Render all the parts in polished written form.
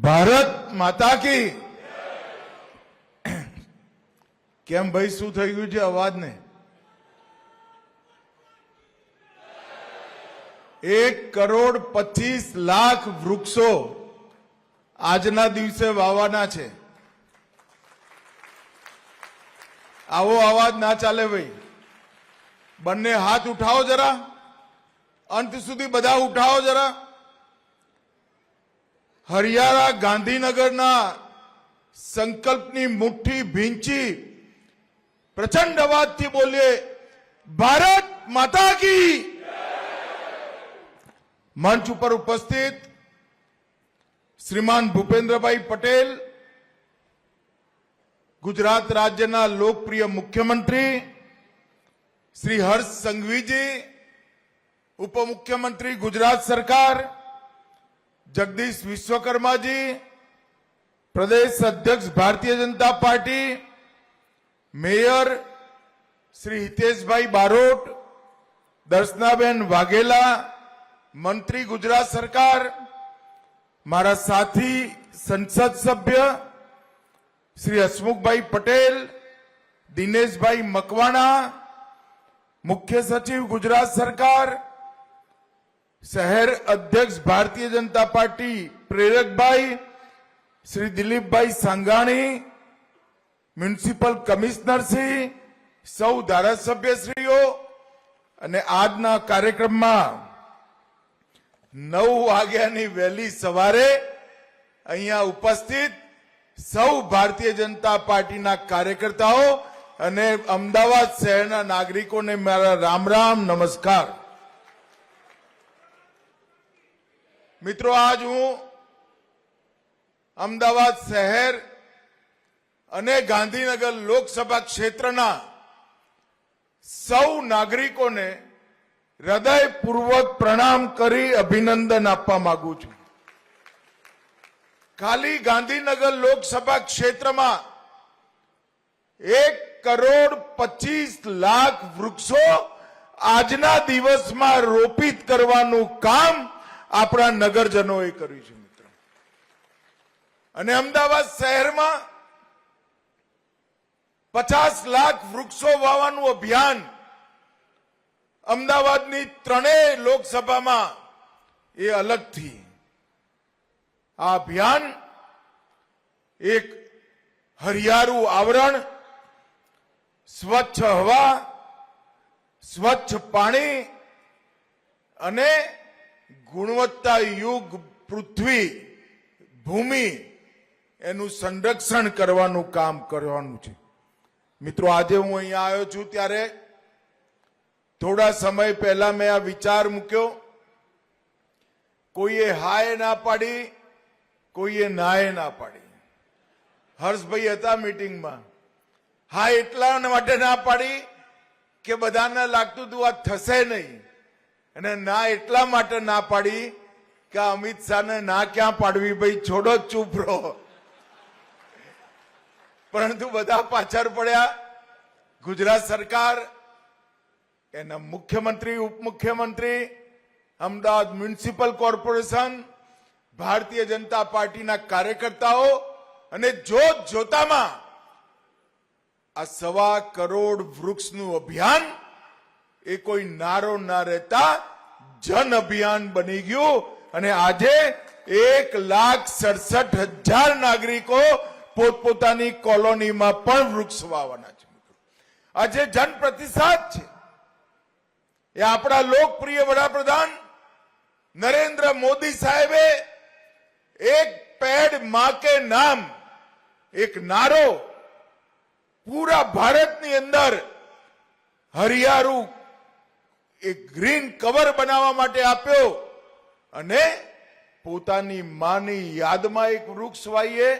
ભારત માતા કી કેમ ભાઈ શું થઈ ગયું છે અવાજને? 1,25,00,000 વૃક્ષો આજના દિવસે વાવવાના છે. આવો અવાજ ના ચાલે ભાઈ. બંને હાથ ઉઠાવો જરા, અંત સુધી બધા ઉઠાવો જરા. હરિયાણા ગાંધીનગરના સંકલ્પની મુઠ્ઠી ભીંચી પ્રચંડ અવાજથી બોલીએ, ભારત માતા કી. મંચ ઉપર ઉપસ્થિત શ્રીમાન ભૂપેન્દ્રભાઈ પટેલ, ગુજરાત રાજ્યના લોકપ્રિય મુખ્યમંત્રી શ્રી હર્ષ સંઘવીજી, ઉપમુખ્યમંત્રી ગુજરાત સરકાર જગદીશ વિશ્વકર્માજી, પ્રદેશ અધ્યક્ષ ભારતીય જનતા પાર્ટી, મેયર શ્રી હિતેશભાઈ બારોટ, દર્શનાબેન વાઘેલા, મંત્રી ગુજરાત સરકાર, મારા સાથી સંસદ સભ્ય શ્રી હસમુખભાઈ પટેલ, દિનેશભાઈ મકવાણા, મુખ્ય સચિવ ગુજરાત સરકાર, શહેર અધ્યક્ષ ભારતીય જનતા પાર્ટી પ્રેરકભાઈ શ્રી દિલીપભાઈ સાંગાણી, મ્યુનિસિપલ કમિશનરશ્રી, સૌ ધારાસભ્યશ્રીઓ અને આજના કાર્યક્રમમાં 9 વાગ્યાની વહેલી સવારે અહીંયા ઉપસ્થિત સૌ ભારતીય જનતા પાર્ટીના કાર્યકર્તાઓ અને અમદાવાદ શહેરના નાગરિકોને મારા રામ રામ નમસ્કાર. મિત્રો, આજ હું અમદાવાદ શહેર અને ગાંધીનગર લોકસભા ક્ષેત્રના સૌ નાગરિકોને હૃદયપૂર્વક પ્રણામ કરી અભિનંદન આપવા માંગુ છું. ખાલી ગાંધીનગર લોકસભા ક્ષેત્રમાં 1,25,00,000 વૃક્ષો આજના દિવસમાં રોપિત કરવાનું કામ આપણા નગરજનોએ કર્યું છે મિત્રો. અને અમદાવાદ શહેરમાં 50,00,000 વૃક્ષો વાવવાનું અભિયાન અમદાવાદની 3 લોકસભામાં એ અલગથી આ અભિયાન એક હરિયાળું આવરણ, સ્વચ્છ હવા, સ્વચ્છ પાણી અને ગુણવત્તાયુક્ત પૃથ્વી ભૂમિ એનું સંરક્ષણ કરવાનું કામ કરવાનું છે. મિત્રો, આજે હું અહીંયા આવ્યો છું ત્યારે થોડા સમય પહેલા મેં આ વિચાર મૂક્યો. કોઈએ હાય ના પાડી, કોઈએ નાય ના પાડી. હર્ષભાઈ હતા મીટિંગમાં. હા એટલા માટે ના પાડી કે બધાને લાગતું હતું આ થશે નહીં, અને ના એટલા માટે ના પાડી કે અમિત શાહને ના ક્યાં પાડવી, ભાઈ છોડો, ચૂપ રહો. પરંતુ બધા પાછળ પડ્યા. ગુજરાત સરકાર, એના મુખ્યમંત્રી, ઉપમુખ્યમંત્રી, અમદાવાદ મ્યુનિસિપલ કોર્પોરેશન, ભારતીય જનતા પાર્ટીના કાર્યકર્તાઓ અને જોતામાં આ 1.25 કરોડ વૃક્ષનું અભિયાન એ કોઈ નારો ના રહેતા જન અભિયાન બની ગયું. અને આજે 1,67,000 નાગરિકો પોતપોતાની કોલોનીમાં પણ વૃક્ષ વાવવાના છે. આજે જન પ્રતિસાદ છે એ આપણા લોકપ્રિય વડાપ્રધાન નરેન્દ્ર મોદી સાહેબે એક પેડ માં કે નામ એક નારો પૂરા ભારતની અંદર હરિયાળું એક ગ્રીન કવર બનાવવા માટે આપ્યો. અને પોતાની માની યાદમાં એક વૃક્ષ વાવીએ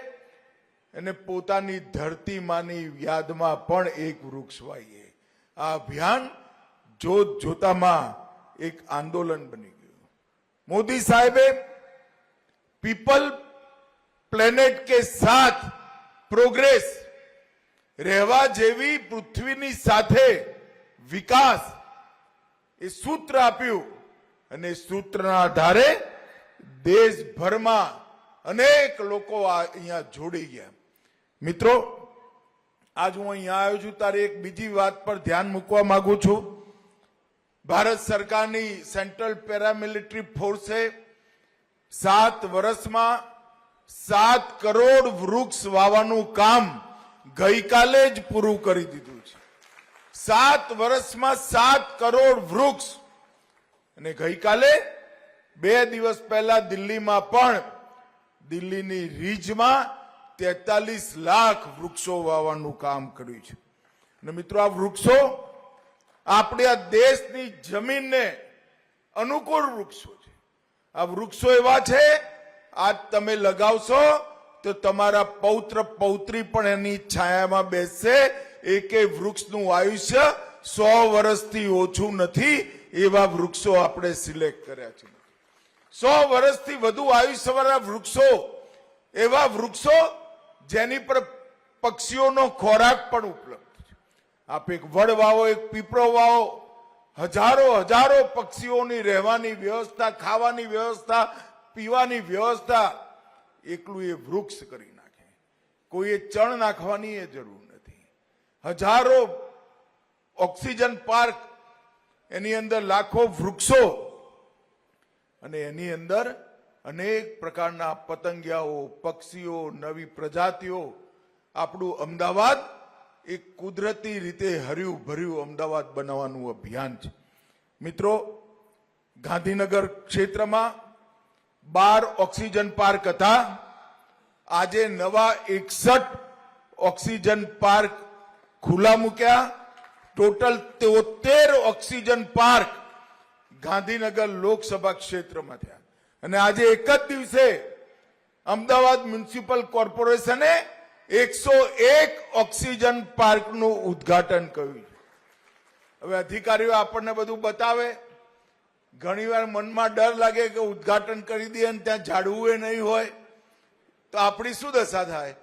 અને પોતાની ધરતી માની યાદમાં પણ એક વૃક્ષ વાવીએ. આ અભિયાન જોતામાં એક આંદોલન બની ગયું. મોદી સાહેબે पीपल प्लेनेट के साथ प्रोग्रेस, રહેવા જેવી પૃથ્વીની સાથે વિકાસ એ સૂત્ર આપ્યું. અને સૂત્રના આધારે દેશભરમાં અનેક લોકો અહીંયા જોડી ગયા. મિત્રો, આજ હું અહીંયા આવ્યો છું ત્યારે એક બીજી વાત પર ધ્યાન મૂકવા માંગુ છું. ભારત સરકારની સેન્ટ્રલ પેરામિલિટરી ફોર્સે 7 વર્ષમાં 7 કરોડ વૃક્ષ વાવવાનું કામ ગઈકાલે જ પૂરું કરી દીધું છે. 7 વર્ષમાં 7 કરોડ વૃક્ષ. અને ગઈકાલે 2 દિવસ પહેલા દિલ્હીમાં પણ દિલ્હીની રીજમાં 43 લાખ વૃક્ષો વાવવાનું કામ કર્યું છે. અને મિત્રો, આ વૃક્ષો આપણે આ દેશની જમીનને અનુકૂળ વૃક્ષો છે. આ વૃક્ષો એવા છે, આજ તમે લગાવશો તો તમારા પૌત્ર પૌત્રી પણ એની છાયામાં બેસશે. એકે વૃક્ષનું આયુષ્ય 100 વર્ષથી ઓછું નથી. એવા વૃક્ષો આપણે સિલેક્ટ કર્યા છે. 100 વર્ષથી વધુ આયુષ્યવાળા વૃક્ષો, એવા વૃક્ષો જેની પર પક્ષીઓનો ખોરાક પણ ઉપલબ્ધ છે. આપ એક વડ વાવો, એક પીપળો વાવો, હજારો પક્ષીઓની રહેવાની વ્યવસ્થા, ખાવાની વ્યવસ્થા, પીવાની વ્યવસ્થા એકલું એ વૃક્ષ કરી નાખે. કોઈએ ચણ નાખવાની એ જરૂર નથી. હજારો ઓક્સિજન પાર્ક, એની અંદર લાખો વૃક્ષો, અને એની અંદર અનેક પ્રકારના પતંગિયાઓ, પક્ષીઓ, નવી પ્રજાતિઓ. આપણું અમદાવાદ એક કુદરતી રીતે હર્યું ભર્યું અમદાવાદ બનાવવાનું અભિયાન છે. મિત્રો, ગાંધીનગર ક્ષેત્રમાં 12 ઓક્સિજન પાર્ક હતા. આજે નવા 61 ઓક્સિજન પાર્ક ખુલ્લા મૂક્યા. Total 73 oxygen park Gandhinagar Lok Sabha ક્ષેત્રમાં થયા. અને આજે એક જ દિવસે અમદાવાદ મ્યુનિસિપલ કોર્પોરેશને 101 ઓક્સિજન પાર્કનું ઉદ્ઘાટન કર્યું. હવે અધિકારીઓ આપણને બધું બતાવે, ઘણીવાર મનમાં ડર લાગે કે ઉદ્ઘાટન કરી દે અને ત્યાં ઝાડવું એ નહીં હોય તો આપણી શું દશા થાય.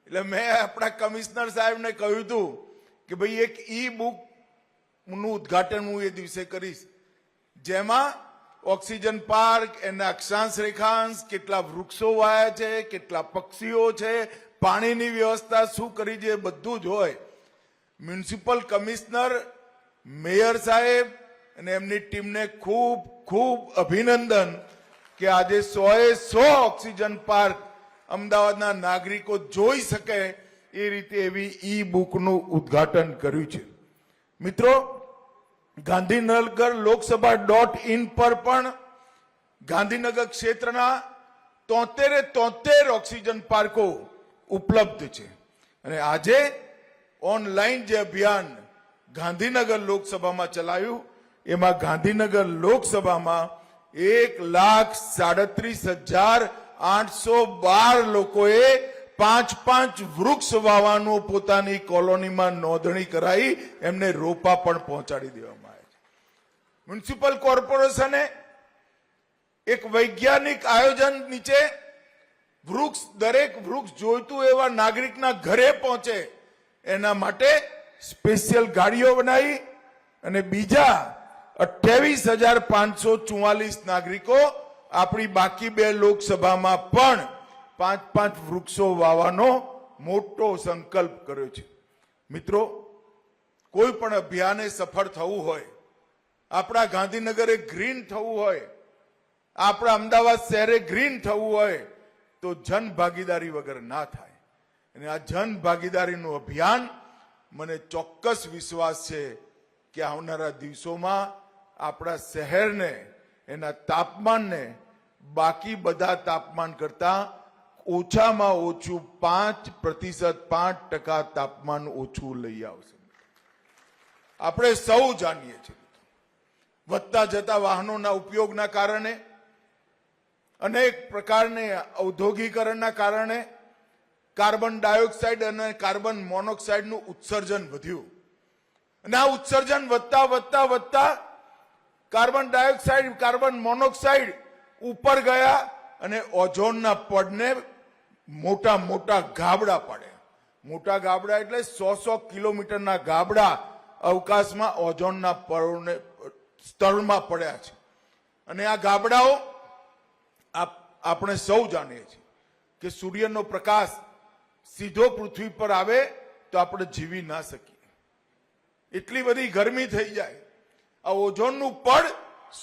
એટલે મેં આપણા કમિશનર સાહેબને કહ્યું હતું કે ભાઈ એક ઈ બુક નું ઉદ્ઘાટન હું એ દિવસે કરીશ, જેમાં ઓક્સિજન પાર્ક, એના અક્ષાંશ રેખાંશ, કેટલા વૃક્ષો વાયા છે, કેટલા પક્ષીઓ છે, પાણીની વ્યવસ્થા શું કરી છે, બધું જ હોય. મ્યુનિસિપલ કમિશનર, મેયર સાહેબ અને એમની ટીમને ખૂબ ખૂબ અભિનંદન કે આજે 100 ઓક્સિજન પાર્ક અમદાવાદના નાગરિકો જોઈ શકે એ રીતે એવી ઈ બુકનું ઉદ્ઘાટન કર્યું છે. મિત્રો, ગાંધીનગર લોકસભા .in પર પણ ગાંધીનગર ક્ષેત્રના 73 ઓક્સિજન પાર્કો ઉપલબ્ધ છે. અને આજે ઓનલાઈન જે અભિયાન ગાંધીનગર લોકસભામાં ચલાવ્યું, એમાં ગાંધીનગર લોકસભામાં 1,37,812 લોકોએ 5 વૃક્ષ વાવવાનું પોતાની કોલોનીમાં નોંધણી કરાઈ, એમને રોપા પણ પહોંચાડી દેવામાં આવ્યા છે. મ્યુનિસિપલ કોર્પોરેશને એક વૈજ્ઞાનિક આયોજન નીચે દરેક વૃક્ષ જોઈતું એવા નાગરિકના ઘરે પહોંચે એના માટે સ્પેશિયલ ગાડીઓ બનાવી અને બીજા 28,544 નાગરિકો આપણી બાકી 2 લોકસભામાં પણ 5 વૃક્ષો વાવવાનો મોટો સંકલ્પ કર્યો છે. મિત્રો, કોઈ પણ અભિયાને સફળ થવું હોય, આપણા ગાંધીનગરે ગ્રીન થવું હોય, આપણા અમદાવાદ શહેરે ગ્રીન થવું હોય તો જન ભાગીદારી વગર ના થાય. અને આ જન ભાગીદારીનું અભિયાન, મને ચોક્કસ વિશ્વાસ છે કે આવનારા દિવસોમાં આપણા શહેરને, એના તાપમાનને બાકી બધા તાપમાન કરતા ઓછામાં ઓછું 5% તાપમાન ઓછું લઈ આવશે. આપણે સૌ જાણીએ છીએ, વધતા જતા વાહનોના ઉપયોગના કારણે, અનેક પ્રકારની ઔદ્યોગિકરણના કારણે કાર્બન ડાયોક્સાઇડ અને કાર્બન મોનોક્સાઇડનું ઉત્સર્જન વધ્યું. અને આ ઉત્સર્જન વધતા કાર્બન ડાયોક્સાઇડ, કાર્બન મોનોક્સાઇડ ઉપર ગયા અને ઓઝોનના પડને મોટા ગાબડા પડ્યા. મોટા ગાબડા એટલે 100 કિલોમીટરના ગાબડા અવકાશમાં ઓઝોનના સ્તરમાં પડ્યા છે. અને આ ગાબડાઓ આપણે સૌ જાણીએ છીએ કે સૂર્યનો પ્રકાશ સીધો પૃથ્વી પર આવે તો આપણે જીવી ના શકીએ, એટલી બધી ગરમી થઈ જાય. આ ઓઝોનનું પડ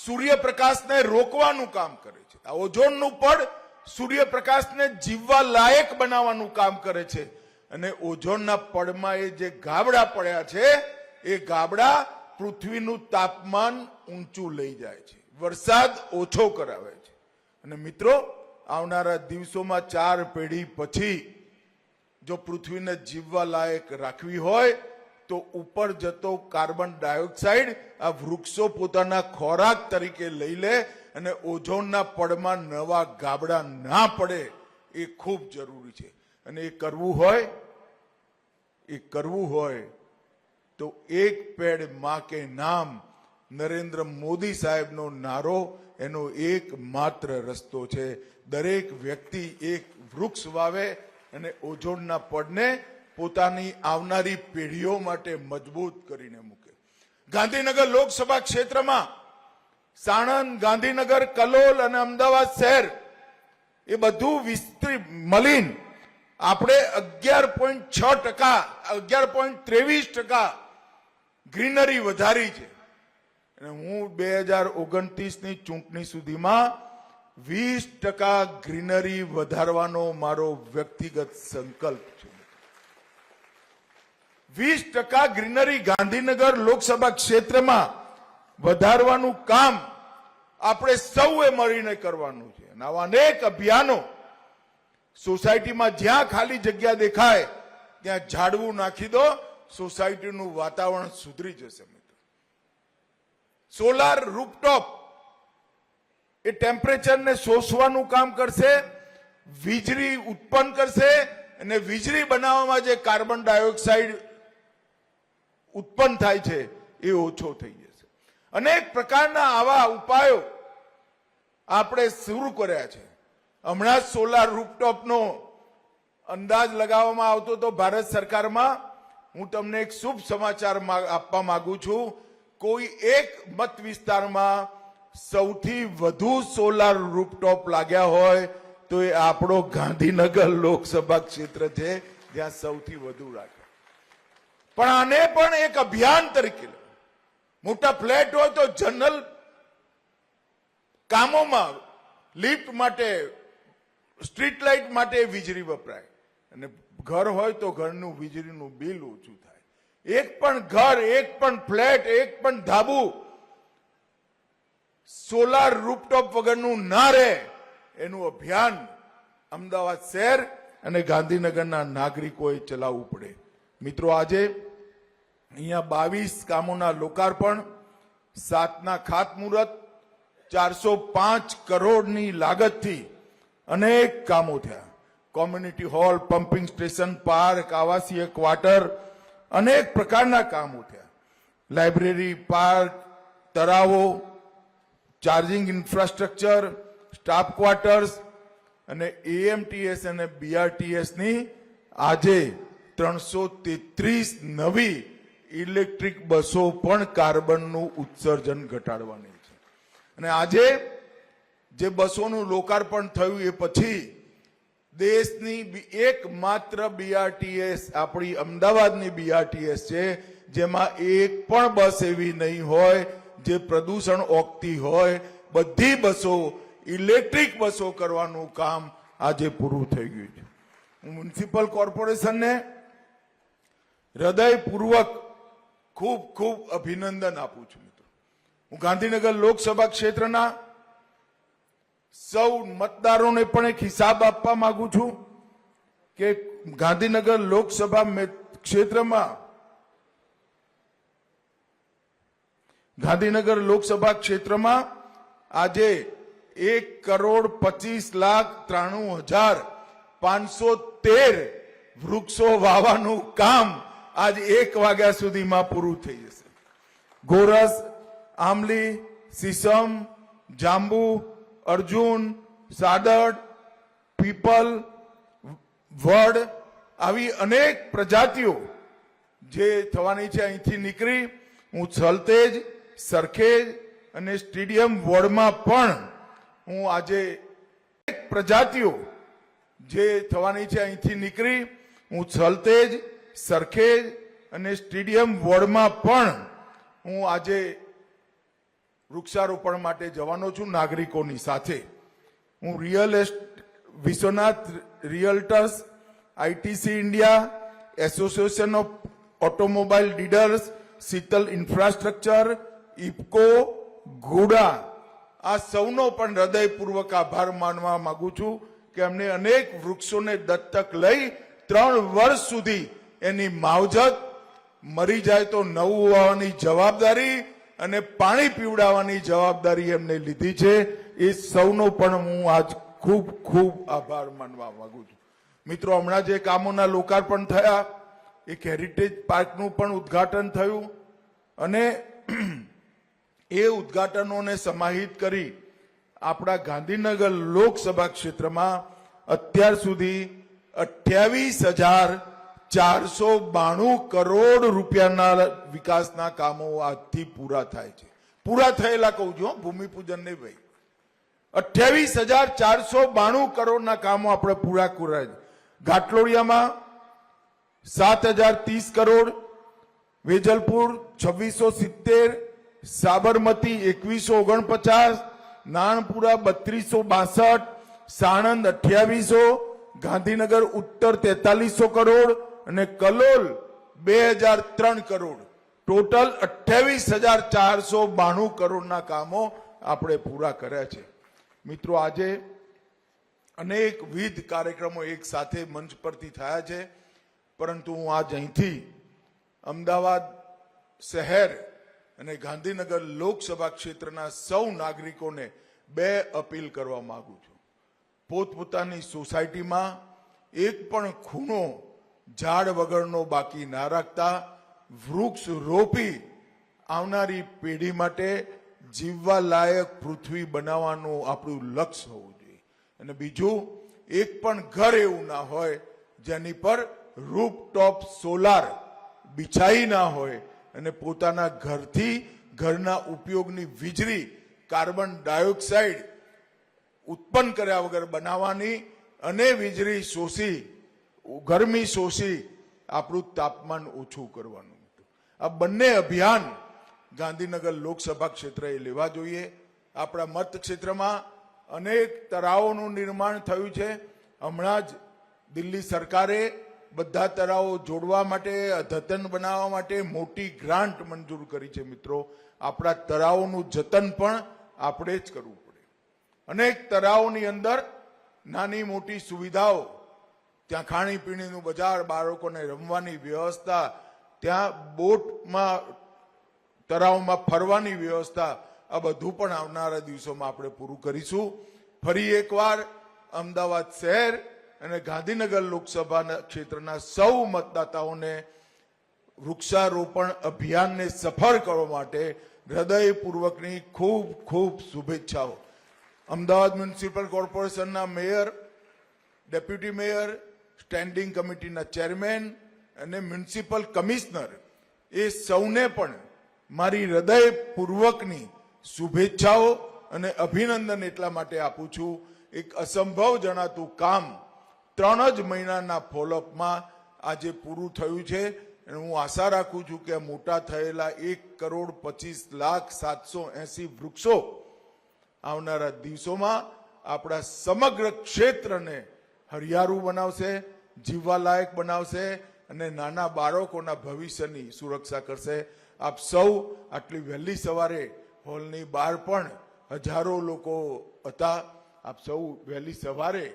સૂર્યપ્રકાશને રોકવાનું કામ કરે છે. આ ઓઝોનનું પડ સૂર્યપ્રકાશને જીવવા લાયક બનાવવાનું કામ કરે છે. અને ઓઝોનના પડમાં એ જે ગાબડા પડ્યા છે એ ગાબડા પૃથ્વીનું તાપમાન ઊંચું લઈ જાય છે, વરસાદ ઓછો કરાવે છે. અને મિત્રો, આવનારા દિવસોમાં 4 પેઢી પછી જો પૃથ્વીને જીવવા લાયક રાખવી હોય તો ઉપર જતો કાર્બન ડાયોક્સાઇડ આ વૃક્ષો પોતાના ખોરાક તરીકે લઈ લે અને ઓઝોનના પડમાં નવા ગાબડા ના પડે એ ખૂબ જરૂરી છે. અને એ કરવું હોય તો એક પેડ માં કે નામ નરેન્દ્ર મોદી સાહેબનો નારો એનો એકમાત્ર રસ્તો છે. દરેક વ્યક્તિ એક વૃક્ષ વાવે અને ઓઝોનના પડને પોતાની આવનારી પેઢીઓ માટે મજબૂત કરીને મૂકે. ગાંધીનગર લોકસભા ક્ષેત્રમાં સાણંદ, ગાંધીનગર, કલોલ અને અમદાવાદ શહેર એ બધું મળીને આપણે 11.23% ગ્રીનરી વધારી છે. અને હું 2029ની ચૂંટણી સુધીમાં 20% ગ્રીનરી વધારવાનો મારો વ્યક્તિગત સંકલ્પ છે. 20% ગ્રીનરી ગાંધીનગર લોકસભા ક્ષેત્રમાં વધારવાનું કામ આપણે સૌએ મળીને કરવાનું છે. અને આવા અનેક અભિયાનો સોસાયટીમાં જ્યાં ખાલી જગ્યા દેખાય ત્યાં ઝાડવું નાખી દો, સોસાયટીનું વાતાવરણ સુધરી જશે. મિત્રો, સોલાર રૂફટોપ એ ટેમ્પરેચરને શોષવાનું કામ કરશે, વીજળી ઉત્પન્ન કરશે અને વીજળી બનાવવામાં જે કાર્બન ડાયોક્સાઇડ ઉત્પન્ન થાય છે એ ઓછો થઈ જશે. અનેક પ્રકારના આવા ઉપાયો આપણે શરૂ કર્યા છે. હમણાં જ સોલાર રૂફટોપનો અંદાજ લગાવવામાં આવતો તો ભારત સરકારમાં. હું તમને એક શુભ સમાચાર આપવા માંગુ છું. કોઈ એક મત વિસ્તારમાં સૌથી વધુ સોલાર રૂફટોપ લાગ્યા હોય તો એ આપણો ગાંધીનગર લોકસભા ક્ષેત્ર છે, જ્યાં સૌથી વધુ લાગ્યા. પણ આને પણ એક અભિયાન તરીકે લો. મોટા ફ્લેટ હોય તો જનરલ કામોમાં લિફ્ટ માટે, સ્ટ્રીટ લાઇટ માટે વીજળી વપરાય અને ઘર હોય તો ઘરનું વીજળીનું બિલ ઓછું થાય. એક પણ ઘર, એક પણ ફ્લેટ, એક પણ ધાબુ સોલાર રૂફટોપ વગરનું ના રહે એનું અભિયાન અમદાવાદ શહેર અને ગાંધીનગરના નાગરિકોએ ચલાવવું પડે. મિત્રો, આજે અહીંયા 22 કામોના લોકાર્પણ, 7ના ખાતમુહૂર્ત, 405 કરોડની લાગતથી અનેક કામો થયા. Community hall, pumping station, park, આવાસીય ક્વાર્ટર, અનેક પ્રકારના કામો થયા. લાઇબ્રેરી, પાર્ક, તળાવો, ચાર્જિંગ ઇન્ફ્રાસ્ટ્રક્ચર, સ્ટાફ ક્વાર્ટર્સ અને એએમટીએસ અને બીઆરટીએસની આજે 333 નવી ઇલેક્ટ્રિક બસો પણ કાર્બનનું ઉત્સર્જન ઘટાડવાની છે. અને આજે જે બસોનું લોકાર્પણ થયું એ પછી દેશની એકમાત્ર બીઆરટીએસ આપણી અમદાવાદની બીઆરટીએસ છે, જેમાં એક પણ બસ એવી નહીં હોય જે પ્રદૂષણ ઓગતી હોય. બધી બસો ઇલેક્ટ્રિક બસો કરવાનું કામ આજે પૂરું થઈ ગયું છે. હું મ્યુનિસિપલ કોર્પોરેશનને હૃદયપૂર્વક ખૂબ ખૂબ અભિનંદન આપું છું. મિત્રો, હું ગાંધીનગર લોકસભા ક્ષેત્રના સૌ મતદારોને પણ એક હિસાબ આપવા માંગુ છું કે ગાંધીનગર લોકસભા ક્ષેત્રમાં આજે 1,25,93,513 વૃક્ષો વાવવાનું કામ આજ 1 વાગ્યા સુધીમાં પૂરું થઈ જશે. ગોરસ, આંબલી, સીસમ, જાંબુ, અર્જુન, સાદડ, પીપલ, વડ આવી અનેક પ્રજાતિઓ જે થવાની છે અહીંથી નીકળી હું સલતેજ, સરખેજ અને સ્ટેડિયમ વોર્ડમાં પણ હું આજે પ્રજાતિઓ જે થવાની છે અહીંથી નીકળી હું સલતેજ, સરખેજ અને સ્ટેડિયમ વોર્ડમાં પણ હું આજે વૃક્ષારોપણ માટે જવાનો છું નાગરિકોની સાથે. હું Vishwanath realtors, ITC India, association of automobile dealers, Sheetal infrastructure, IFFCO, ઘોડા આ સૌનો પણ હૃદયપૂર્વક આભાર માનવા માંગુ છું કે અમને અનેક વૃક્ષોને દત્તક લઈ 3 વર્ષ સુધી એની માવજત, મરી જાય તો નવું વાવવાની જવાબદારી અને પાણી પીવડાવવાની જવાબદારી એમને લીધી છે. એ સૌનો પણ હું આજ ખૂબ ખૂબ આભાર માનવા માંગુ છું. મિત્રો, હમણાં જે કામોના લોકાર્પણ થયા, એક હેરિટેજ પાર્કનું પણ ઉદ્ઘાટન થયું અને એ ઉદ્ઘાટનોને સમાહિત કરી આપણા ગાંધીનગર લોકસભા ક્ષેત્રમાં અત્યાર સુધી 28,492 કરોડ રૂપિયાના વિકાસના કામો આજથી પૂરા થાય છે. પૂરા થયેલા કહું છું, ભૂમિપૂજન નહીં ભાઈ. 28,492 કરોડના કામો આપણે પૂરા કર્યા છે. ઘાટલોડિયામાં 7,030 કરોડ, વેજલપુર 2,670, સાબરમતી 2,149, નાણપુરા 3,262, સાણંદ 2,800, ગાંધીનગર ઉત્તર 4,300 કરોડ અને કલોલ 2,003 કરોડ. ટોટલ 28,492 કરોડના કામો આપણે પૂરા કર્યા છે. મિત્રો, આજે અનેકવિધ કાર્યક્રમો એક સાથે મંચ પરથી થયા છે, પરંતુ હું આજ અહીંથી અમદાવાદ શહેર અને ગાંધીનગર લોકસભા ક્ષેત્રના સૌ નાગરિકોને 2 અપીલ કરવા માંગુ છું. પોતપોતાની સોસાયટીમાં એક પણ ખૂણો ઝાડ વગરનો બાકી ના રાખતા વૃક્ષ રોપી આવનારી પેઢી માટે જીવવા લાયક પૃથ્વી બનાવવાનું આપણું લક્ષ્ય હોવું જોઈએ. અને બીજું, એક પણ ઘર એવું ના હોય જેની પર રૂફટોપ સોલાર બિછાઈ ના હોય અને પોતાના ઘરથી ઘરના ઉપયોગની વીજળી કાર્બન ડાયોક્સાઇડ ઉત્પન્ન કર્યા વગર બનાવવાની અને વીજળી શોષી, ગરમી શોષી આપણું તાપમાન ઓછું કરવાનું. આ બંને અભિયાન ગાંધીનગર લોકસભા ક્ષેત્રએ લેવા જોઈએ. આપણા મત ક્ષેત્રમાં અનેક તળાવોનું નિર્માણ થયું છે. હમણાં જ દિલ્હી સરકારે બધા તળાવો જોડવા માટે, અદ્યતન બનાવવા માટે મોટી ગ્રાન્ટ મંજૂર કરી છે. મિત્રો, આપણા તળાવોનું જતન પણ આપણે જ કરવું પડે. અનેક તળાવોની અંદર નાની મોટી સુવિધાઓ, ત્યાં ખાણીપીણીનું બજાર, બાળકોને રમવાની વ્યવસ્થા, ત્યાં બોટમાં તળાવમાં ફરવાની વ્યવસ્થા, આ બધું પણ આવનારા દિવસોમાં આપણે પૂરું કરીશું. ફરી એકવાર અમદાવાદ શહેર અને ગાંધીનગર લોકસભા ક્ષેત્રના સૌ મતદાતાઓને વૃક્ષારોપણ અભિયાનને સફળ કરવા માટે હૃદયપૂર્વકની ખૂબ ખૂબ શુભેચ્છાઓ. અમદાવાદ મ્યુનિસિપલ કોર્પોરેશનના મેયર, ડેપ્યુટી મેયર, સ્ટેન્ડિંગ કમિટીના ચેરમેન અને મ્યુનિસિપલ કમિશનર એ સૌને પણ મારી હૃદયપૂર્વકની શુભેચ્છાઓ અને અભિનંદન એટલા માટે આપું છું. એક અસંભવ જણાતું કામ 3 જ મહિનાના ફોલોઅપમાં આજે પૂરું થયું છે. અને હું આશા રાખું છું કે મોટા થયેલા 1,25,07,80 વૃક્ષો આવનારા દિવસોમાં આપણા સમગ્ર ક્ષેત્રને હરિયાળું બનાવશે, જીવવા લાયક બનાવશે અને નાના બાળકોના ભવિષ્યની સુરક્ષા કરશે. આપ સૌ આટલી વહેલી સવારે હોલની બહાર પણ હજારો લોકો હતા. આપ સૌ વહેલી સવારે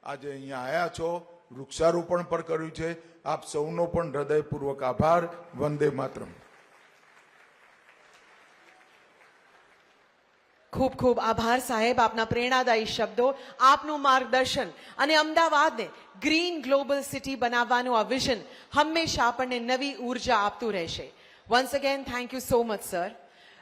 આજે અહીંયા આવ્યા છો, વૃક્ષારોપણ પણ કર્યું છે. આપ સૌનો પણ હૃદયપૂર્વક આભાર. વંદે માતરમ. ખૂબ ખૂબ આભાર સાહેબ, આપના પ્રેરણાદાયી શબ્દો, આપનું માર્ગદર્શન અને અમદાવાદને ગ્રીન ગ્લોબલ સિટી બનાવવાનું આ વિઝન હંમેશા આપણને નવી ઉર્જા આપતું રહેશે. Once again thank you so much sir.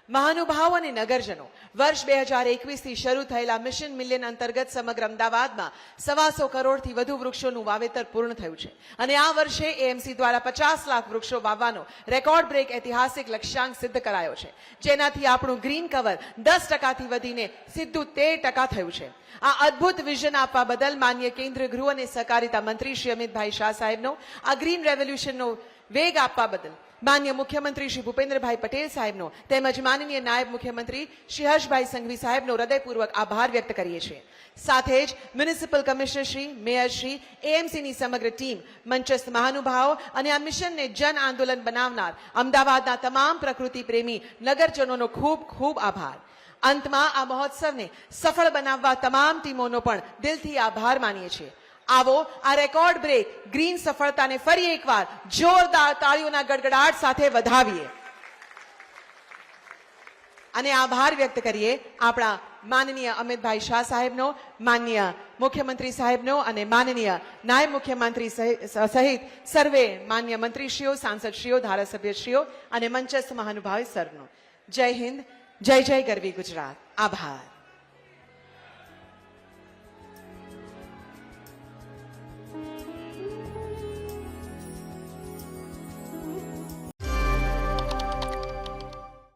મહાનુભાવો અને નગરજનો, વર્ષ 2021 થી શરૂ થયેલા મિશન મિલિયન અંતર્ગત સમગ્ર અમદાવાદમાં 125 કરોડથી વધુ વૃક્ષોનું વાવેતર પૂર્ણ થયું છે અને આ વર્ષે એએમસી દ્વારા 50 લાખ વૃક્ષો વાવવાનો રેકોર્ડ બ્રેક ઐતિહાસિક લક્ષ્યાંક સિદ્ધ કરાયો છે, જેનાથી આપણું ગ્રીન કવર 10%થી વધીને સીધું 13% થયું છે. આ અદ્ભુત વિઝન આપવા બદલ માન્ય કેન્દ્રીય ગૃહ અને સહકારિતા મંત્રી શ્રી અમિતભાઈ શાહ સાહેબનો, આ ગ્રીન રેવોલ્યુશનનો વેગ આપવા બદલ માન્ય મુખ્યમંત્રી શ્રી ભૂપેન્દ્રભાઈ પટેલ સાહેબનો તેમજ માનનીય નાયબ મુખ્યમંત્રી શ્રી હર્ષભાઈ સંઘવી સાહેબનો હૃદયપૂર્વક આભાર વ્યક્ત કરીએ છીએ. સાથે જ municipal commissioner Shri, mayor Shri, એએમસીની સમગ્ર ટીમ, મંચસ્થ મહાનુભાવો અને આ મિશનને જન આંદોલન બનાવનાર અમદાવાદના તમામ પ્રકૃતિ પ્રેમી નગરજનોનો ખૂબ ખૂબ આભાર. અંતમાં આ મહોત્સવને સફળ બનાવવા તમામ ટીમોનો પણ દિલથી આભાર માનીએ છીએ. આવો આ રેકોર્ડ બ્રેક ગ્રીન સફળતાને ફરી એકવાર જોરદાર તાળીઓના ગડગડાટ સાથે વધાવીએ અને આભાર વ્યક્ત કરીએ આપણા માનનીય અમિતભાઈ શાહ સાહેબનો, માનનીય મુખ્યમંત્રી સાહેબનો અને માનનીય નાયબ મુખ્યમંત્રી સહિત સર્વે માન્ય મંત્રીશ્રીઓ, સાંસદશ્રીઓ, ધારાસભ્યશ્રીઓ અને મંચસ્થ મહાનુભાવ સરનો. જય હિન્દ, જય જય ગરવી ગુજરાત. આભાર.